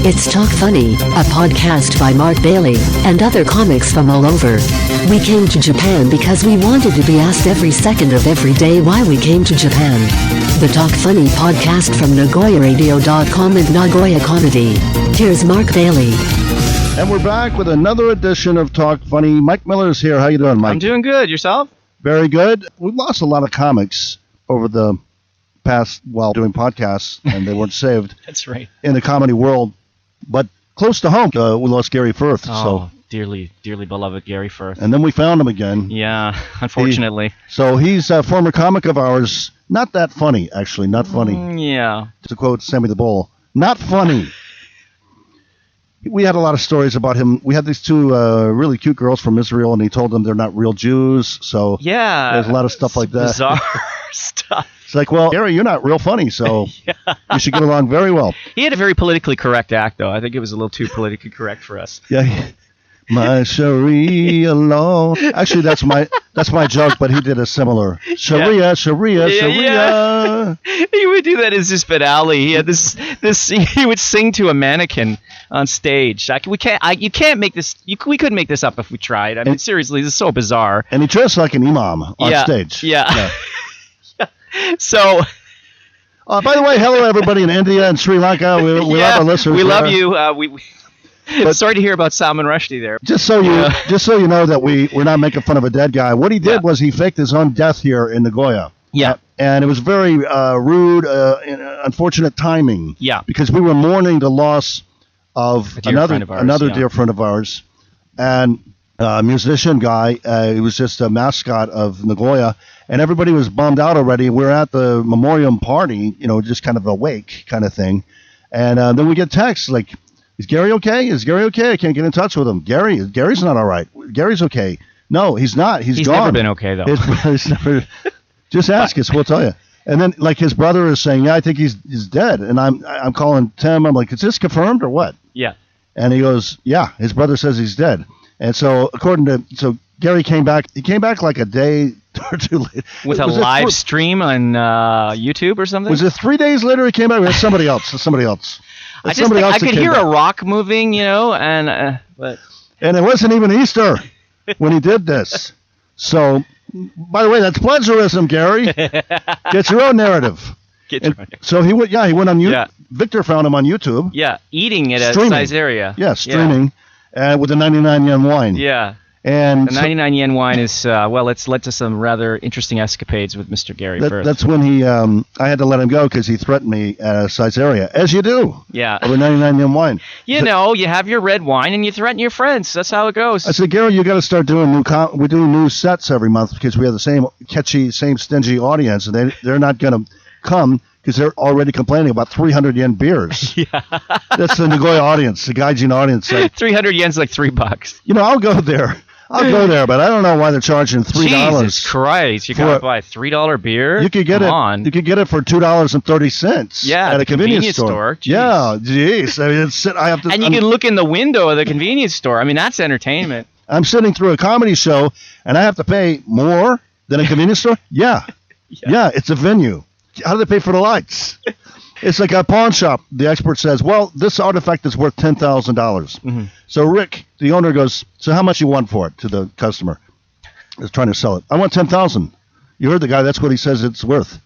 It's Talk Funny, a podcast by Mark Bailey and other comics from all over. We came to Japan because we wanted to be asked every second of every day why we came to Japan. The Talk Funny podcast from NagoyaRadio.com and Nagoya Comedy. Here's Mark Bailey. And we're back with another edition of Talk Funny. Mike Miller's here. How you doing, Mike? I'm doing good. Yourself? Very good. We've lost a lot of comics over the past while doing podcasts, and they weren't saved. That's right. In the comedy world. But close to home, we lost Gary Firth. Oh, dearly beloved Gary Firth. And then we found him again. Yeah, unfortunately. He's a former comic of ours. Not that funny, actually. Not funny. Yeah. To quote Sammy the Bull, not funny. We had a lot of stories about him. We had these two really cute girls from Israel, and he told them they're not real Jews. So yeah, there's a lot of stuff like that. Bizarre stuff. It's like, well, Gary, you're not real funny, so you should get along very well. He had a very politically correct act, though. I think it was a little too politically correct for us. Yeah. My Sharia law. Actually, that's my joke, but he did a similar Sharia. Yeah. He would do that as his finale. He had this. He would sing to a mannequin on stage. We couldn't make this up if we tried. I mean, seriously, this is so bizarre. And he dressed like an imam on stage. Yeah. So. By the way, hello everybody in India and Sri Lanka. We love our listeners. We love you. But sorry to hear about Salman Rushdie there. Just so you know that we're not making fun of a dead guy. What he did was he faked his own death here in Nagoya. Yeah. And it was very rude, unfortunate timing. Yeah. Because we were mourning the loss of another dear friend of ours, and a musician guy. He was just a mascot of Nagoya, and everybody was bummed out already. We were at the memoriam party, just kind of a wake kind of thing, and then we get texts like, "Is Gary okay? Is Gary okay? I can't get in touch with him. Gary's not all right. Gary's okay. No, he's not. He's gone. Never been okay though. He's never. Just ask us. We'll tell you." And then, like, his brother is saying, "Yeah, I think he's dead." And I'm calling Tim. I'm like, "Is this confirmed or what?" Yeah. And he goes, "Yeah, his brother says he's dead." And so Gary came back. He came back like a day or two later with a live stream on YouTube or something. Was it 3 days later he came back? It was somebody else. I just think I could hear a rock moving, and but. And it wasn't even Easter when he did this. So, by the way, that's plagiarism, Gary. Get your own narrative. So he went on YouTube. Yeah. Victor found him on YouTube. Yeah, eating it at Caesarea. Yeah, streaming, with a 99 yen wine. Yeah. And the 99 yen wine is, it's led to some rather interesting escapades with Mr. Gary Firth. That's when I had to let him go because he threatened me at Caesarea, as you do. Yeah. Over 99 yen wine. You have your red wine and you threaten your friends. That's how it goes. I said, Gary, you got to start doing we do new sets every month because we have the same catchy, same stingy audience, and they're not going to come because they're already complaining about 300 yen beers. Yeah. That's the Nagoya audience, the Gaijin audience. 300 yen's like $3. I'll go there. But I don't know why they're charging $3. Jesus Christ! You gotta buy a $3 beer. You could get You could get it for $2.30. Yeah, at a convenience store. Jeez. Yeah, jeez. I mean, I have to. And you can look in the window of the convenience store. I mean, that's entertainment. I'm sitting through a comedy show, and I have to pay more than a convenience store. Yeah, it's a venue. How do they pay for the lights? It's like a pawn shop. The expert says, well, this artifact is worth $10,000. Mm-hmm. So Rick, the owner, goes, so how much you want for it to the customer? He's trying to sell it. I want $10,000. You heard the guy. That's what he says it's worth.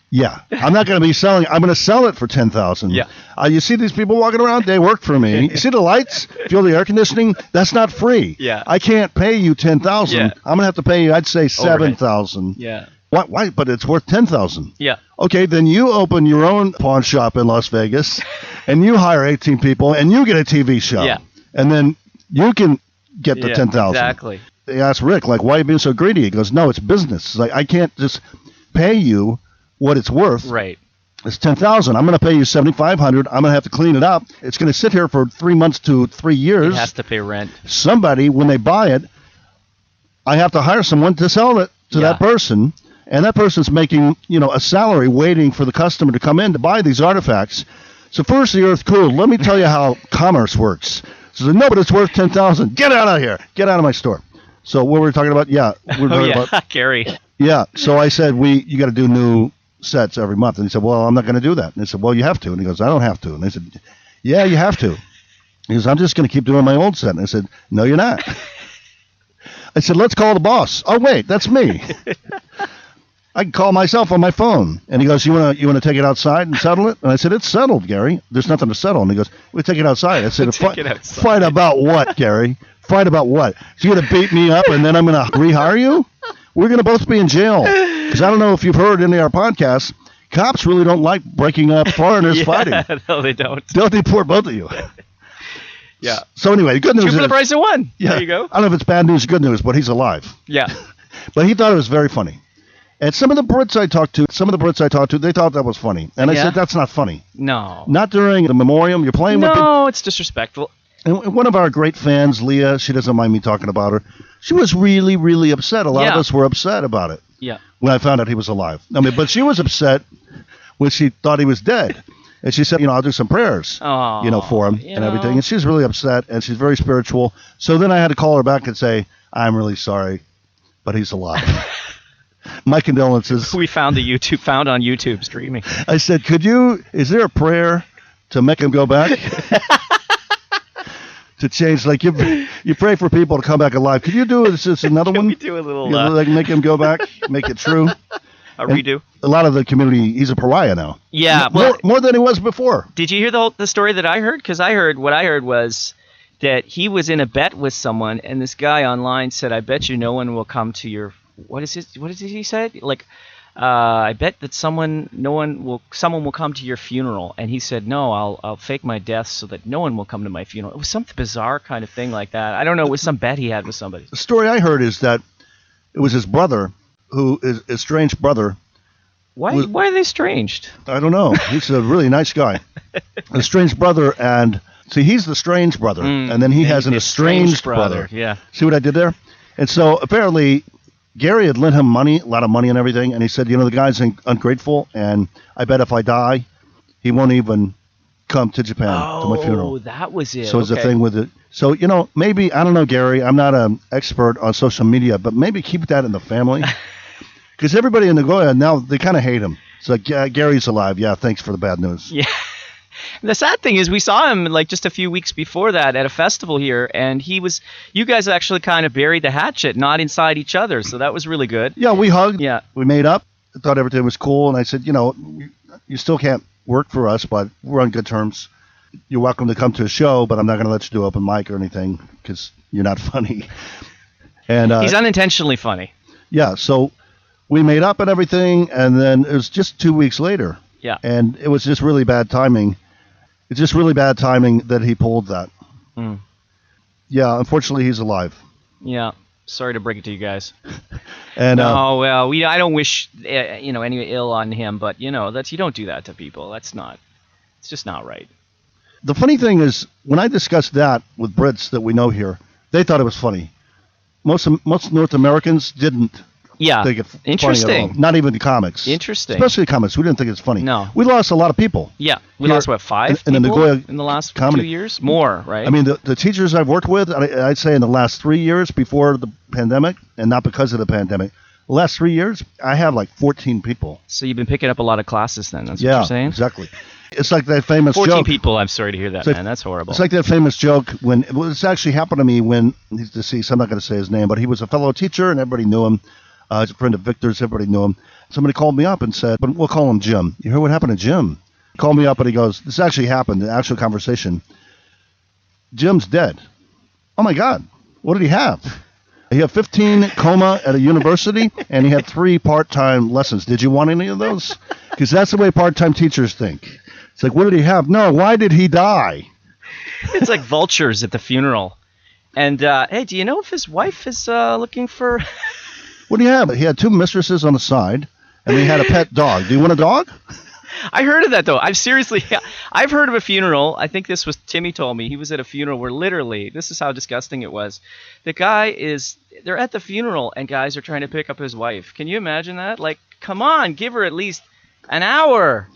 Yeah. I'm not going to be selling. I'm going to sell it for $10,000. Yeah. You see these people walking around? They work for me. You see the lights? Feel the air conditioning? That's not free. Yeah. I can't pay you $10,000. Yeah. I'm going to have to pay you, I'd say, $7,000. Yeah. Why? But it's worth $10,000. Yeah. Okay, then you open your own pawn shop in Las Vegas, and you hire 18 people, and you get a TV show. Yeah. And then you can get the $10,000. Exactly. They asked Rick, like, why are you being so greedy? He goes, no, it's business. It's like, I can't just pay you what it's worth. Right. It's $10,000. I'm going to pay you $7,500. I'm going to have to clean it up. It's going to sit here for 3 months to 3 years. It has to pay rent. Somebody, when they buy it, I have to hire someone to sell it to that person. And that person's making, a salary waiting for the customer to come in to buy these artifacts. So first the earth cooled. Let me tell you how commerce works. So no, but it's worth $10,000. Get out of here. Get out of my store. So what were we talking about? Yeah. About Gary. Yeah. So I said, you got to do new sets every month. And he said, well, I'm not going to do that. And I said, well, you have to. And he goes, I don't have to. And I said, yeah, you have to. He goes, I'm just going to keep doing my old set. And I said, no, you're not. I said, let's call the boss. Oh, wait, that's me. I can call myself on my phone. And he goes, you want to take it outside and settle it? And I said, it's settled, Gary. There's nothing to settle. And he goes, we'll take it outside. I said, fight about what, Gary? Fight about what? So you're going to beat me up and then I'm going to rehire you? We're going to both be in jail. Because I don't know if you've heard any of our podcasts, cops really don't like breaking up foreigners fighting. No, they don't. They'll deport both of you. Yeah. So anyway, the good news Two is... for the price of one. Yeah, There you go. I don't know if it's bad news or good news, but he's alive. Yeah. But he thought it was very funny. And some of the Brits I talked to, they thought that was funny. And I said, that's not funny. No. Not during the memoriam. You're playing with people. No, it's disrespectful. And one of our great fans, Leah, she doesn't mind me talking about her. She was really, really upset. A lot of us were upset about it. Yeah. When I found out he was alive. I mean, but she was upset when she thought he was dead. And she said, I'll do some prayers, for him and everything. And she's really upset, and she's very spiritual. So then I had to call her back and say, I'm really sorry, but he's alive. My condolences. We found on YouTube streaming. I said, is there a prayer to make him go back? To change, like you pray for people to come back alive. Could you do this another one? Can we do a little... like make him go back, make it true? A redo? A lot of the community, he's a pariah now. Yeah. Well, more than he was before. Did you hear the story that I heard? Because what I heard was that he was in a bet with someone, and this guy online said, I bet you no one will come to your... What is it he said? Like, I bet that someone will come to your funeral. And he said, no, I'll fake my death so that no one will come to my funeral. It was some bizarre kind of thing like that. I don't know. It was some bet he had with somebody. The story I heard is that it was his brother, who is a strange brother. Why are they estranged? I don't know. He's a really nice guy. A strange brother, and see, he's the strange brother, and then he has an estranged brother. Yeah. See what I did there? And so apparently Gary had lent him money, a lot of money and everything, and he said, the guy's ungrateful, and I bet if I die, he won't even come to Japan to my funeral. Oh, that was it. So it's the thing with it. So, maybe, I don't know, Gary, I'm not an expert on social media, but maybe keep that in the family. Because everybody in Nagoya, now, they kind of hate him. It's like, Gary's alive. Yeah, thanks for the bad news. Yeah. The sad thing is we saw him like just a few weeks before that at a festival here, and you guys actually kind of buried the hatchet, not inside each other, so that was really good. Yeah, we hugged. Yeah. We made up. I thought everything was cool, and I said, you still can't work for us, but we're on good terms. You're welcome to come to a show, but I'm not going to let you do open mic or anything because you're not funny. And he's unintentionally funny. Yeah, so we made up and everything, and then it was just 2 weeks later. Yeah. And it was just really bad timing. It's just really bad timing that he pulled that. Mm. Yeah, unfortunately, he's alive. Yeah. Sorry to break it to you guys. And I don't wish any ill on him, but you don't do that to people. It's just not right. The funny thing is, when I discussed that with Brits that we know here, they thought it was funny. Most North Americans didn't think it funny at all. Not even the comics. Interesting. Especially the comics. We didn't think it's funny. No. We lost a lot of people. Yeah. We lost, 5 in people Nagoya in the last comedy. 2 years? More, right? I mean, the teachers I've worked with, I'd say in the last 3 years before the pandemic, and not because of the pandemic, the last 3 years, I have like 14 people. So you've been picking up a lot of classes then, that's what you're saying? Yeah, exactly. It's like that famous 14 joke. people, I'm sorry to hear that, man. That's horrible. It's like that famous joke it's actually happened to me when, he's deceased, I'm not going to say his name, but he was a fellow teacher and everybody knew him. He's a friend of Victor's, everybody knew him. Somebody called me up and said, but we'll call him Jim. You heard what happened to Jim? He called me up and he goes, this actually happened, the actual conversation. Jim's dead. Oh my God, what did he have? He had 15 coma at a university, and he had 3 part-time lessons. Did you want any of those? Because that's the way part-time teachers think. It's like, what did he have? No, why did he die? It's like vultures at the funeral. And, hey, do you know if his wife is looking for... What do you have? He had 2 mistresses on the side, and he had a pet dog. Do you want a dog? I heard of that, though. I've heard of a funeral. I think this was Timmy told me. He was at a funeral where literally, this is how disgusting it was. They're at the funeral, and guys are trying to pick up his wife. Can you imagine that? Like, come on, give her at least an hour,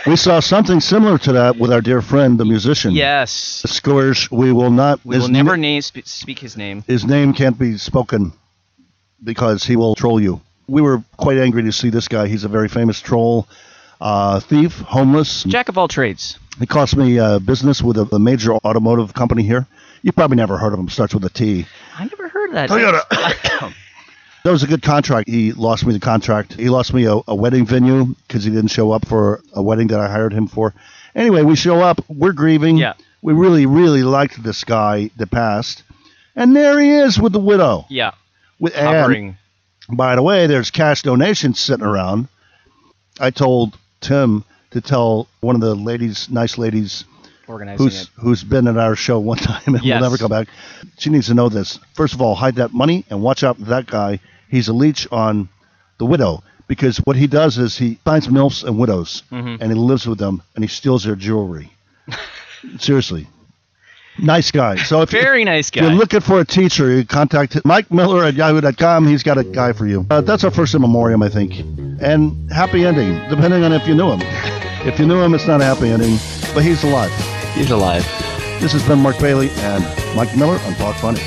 We saw something similar to that with our dear friend, the musician. Yes. Scourge, we will never speak his name. His name can't be spoken because he will troll you. We were quite angry to see this guy. He's a very famous troll. thief, homeless. Jack of all trades. He cost me business with a major automotive company here. You probably never heard of him. Starts with a T. I never heard of that. Toyota. That was a good contract. He lost me the contract. He lost me a wedding venue because he didn't show up for a wedding that I hired him for. Anyway, we show up. We're grieving. Yeah. We really, really liked this guy that passed. And there he is with the widow. Yeah. And, Hovering. by the way, there's cash donations sitting around. I told Tim to tell one of the ladies, nice ladies, Organizing who's been at our show one time and Yes. will never come back. She needs to know this. First of all, hide that money and watch out for that guy. He's a leech on the widow because what he does is he finds MILFs and widows and he lives with them and he steals their jewelry. Seriously. Nice guy. So if Very nice If you're guy. looking for a teacher, you contact Mike Miller at yahoo.com. He's got a guy for you. That's our first in memoriam, I think. And happy ending, depending on if you knew him. If you knew him, it's not a happy ending, but he's alive. He's alive. This has been Mark Bailey and Mike Miller on Talk Funny.